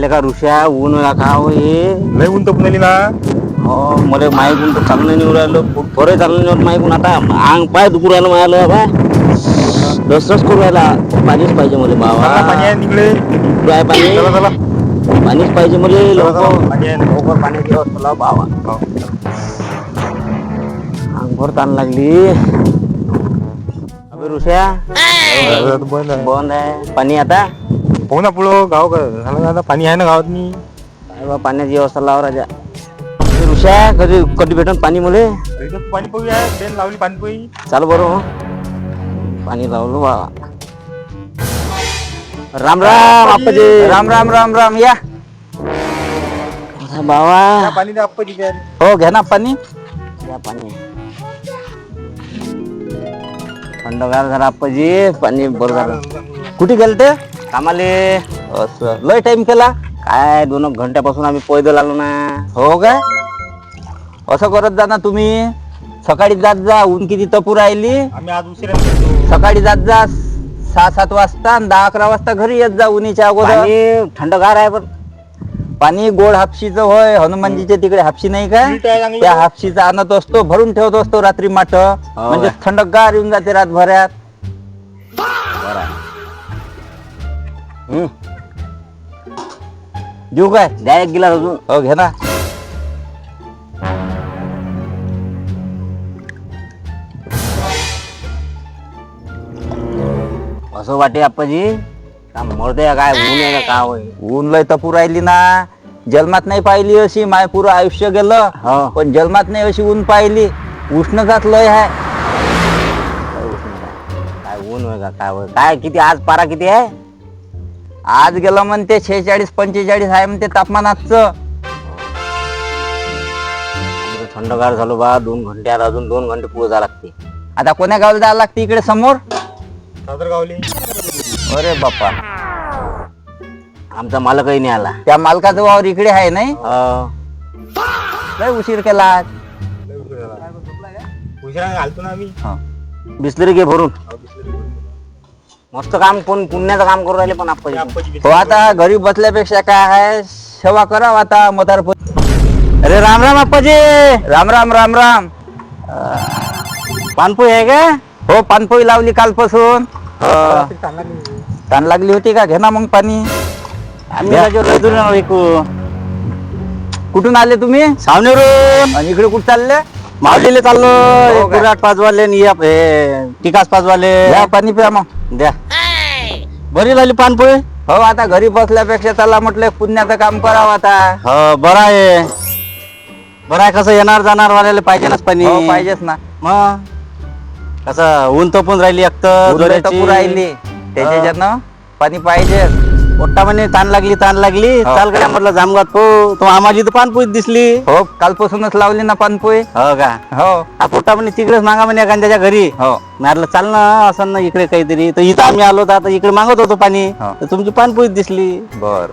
पाहिलं का ऋषा ऊन का हो हे लय ऊन तपलेली ना. हो मला माईकून तर चालणं नाही राहिलं थोडं चालणं नाही माईकून आता अंग पाय दुखू राहिलं मला बा रसरस करू राहिला पाणीच पाहिजे मला चला पाणी बाबा आहे तिकडे. काय पाणी चला चला पाणीच पाहिजे मला चला चला लवकर पाणी आहे ना. लवकर पाण्याची व्यवस्था लाव बाबा हो. अंगभर ताण लागली अबे ऋषा बंद आहे. बंद आहे पाणी आता हो ना पुढं गाव झालं आता पाणी आहे ना गावात मी. काय बा पाण्याची व्यवस्था लाव राजा ऋषा कधी कधी भेटून पाणी मुले पाणीपोई आहे बेन लावली पाणीपोई. चाल बरं पाणी लावलो बाबा राम राम आप्पाजी राम राम राम राम या बाबा पाणी द्या आप्पा तिथे. हो घ्या ना पाणी. या पाणी थंडगार झाला आप्पाजी पाणी बरं झालं कुठे गेलते कामाले असं लय टाइम केला काय 2 घंट्यापासून आम्ही पैदल आलो ना हो काय असं करत जा ना तुम्ही सकाळी जात जा ऊन किती तपू राहिली आम्ही आज उशिरा निघतो. सकाळी जात जा 6-7 वाजता आणि 10-11 वाजता घरी येत जा उन्हीच्या अगोदर पाणी थंडगार आहे पण पाणी गोड हापशीचं होय हनुमानजीच्या तिकडे हापशी नाही का मीठ आहे चांगलं. त्या हापशीचा आणत असतो भरून ठेवत असतो रात्री माठ म्हणजे काय? थंडगार येऊन जाते रातभरात. देऊ काय द्या एक गिलास अजून हो घे ना असं वाटे आप्पाजी का मरते काय ऊन आहे का काय होय ऊन लय तपू राहिली ना जन्मात नाही पाहिली अशी माय पुरं आयुष्य गेलं हो. पण जन्मात नाही अशी ऊन पाहिली उष्णताच लय आहे. काय ऊन होय का काय होय काय किती आज पारा किती आहे आज गेलं म्हणते 46-45 आहे म्हणते तापमान आजचं. आम्ही तर थंडगार झालो बा 2 घंटे आता अजून 2 घंटे पुढे जावं लागते आता कोण्या गावाला जायला लागते इकडे समोर. सादरगावली. अरे बापा आमचा मालकही नाही आला त्या मालकाचं वावर इकडे आहे नाही हो. लय उशीर केला आज. लय उशीर झाला. उशिरा घालतो ना आम्ही. बिस्लरी घे भरून मस्त काम कोण पुण्याचं काम करू राहिले पण आप्पाजी आप्पाची हो आता घरी बसल्यापेक्षा काय आहे सेवा करावं आता म्हातारपणी. अरे राम राम आप्पाजी राम राम राम राम. पानपोई आहे का हो पानपोई लावली कालपासून. चांगला नाही. ताण लागली होती का घे ना मग पाणी. आम्ही राजावर दूर येणार ऐकू कुठून आले तुम्ही सावनेरून आणि इकडे कुठे चालले मावलीला हो चाललो काय? गुराट पाचवाले आणि टिकास पाचवाले द्या पाणी प्या मग. द्या बरी झाली पानपोई हो आता घरी बसल्यापेक्षा चला म्हटलं पुण्याचं काम करावं आता. हो बरं आहे बरं आहे कसं येणार जाणार वाल्याला पाहिजे नाच पाणी हो पाहिजेच ना मग कसं ऊन तपून राहिली एक उरले तपू राहिली त्याच्यानं पाणी पाहिजे. पोट्टा म्हणे ताण लागली हो. चाल काय म्हटलं जामगात तो आम्हाला तर पानपोईत दिसली हो कालपासूनच लावली ना पानपोई. हो का हो हा पोट्टा म्हणे तिकडेच मागा म्हणे एखाद्याच्या घरी हो मारलं चाल ना असं ना इकडे काहीतरी तर इथं आम्ही आलो तर आता इकडे मागत होतो पाणी हो. तर तुमची पानपोईत दिसली बर